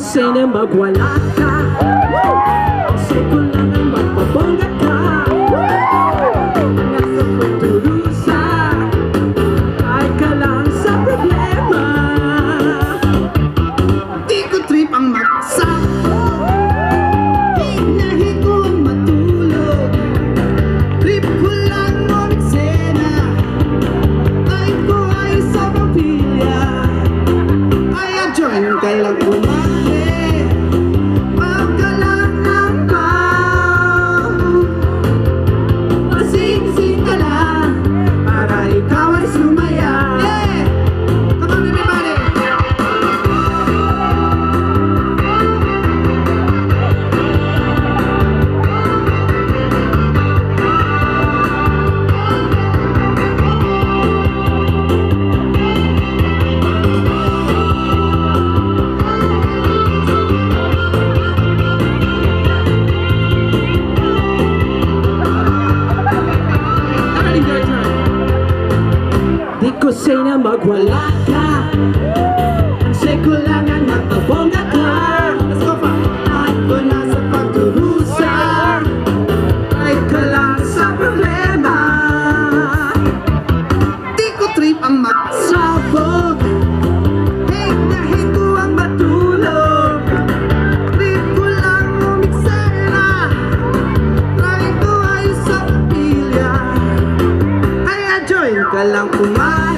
sana magwala ka. Kasi ko lang ay magpabongga ka. Nasa pagdurusa ay ka lang sa problema. Di ko trip ang magsako, hinahi ko ang matulog. Trip ko lang ang eksena, ay ko ay sa pamilya. Kaya join ka lang kumari, pagkalang ng pao. Pasing-sing ka lang, para ikaw ay sumaya. Yeah! Come on everybody! Di ko sana magwala ka. Kasi ko lang ang magpabongga ka. Let's go pa! Ay ko nasa pagdurusa, ay ka lang sa problema. Di ko trip ang magsabog, hinahin ko ang matulog. Trip ko lang umiksena, try ko ay sa pamilya. Kaya join ka lang kumain,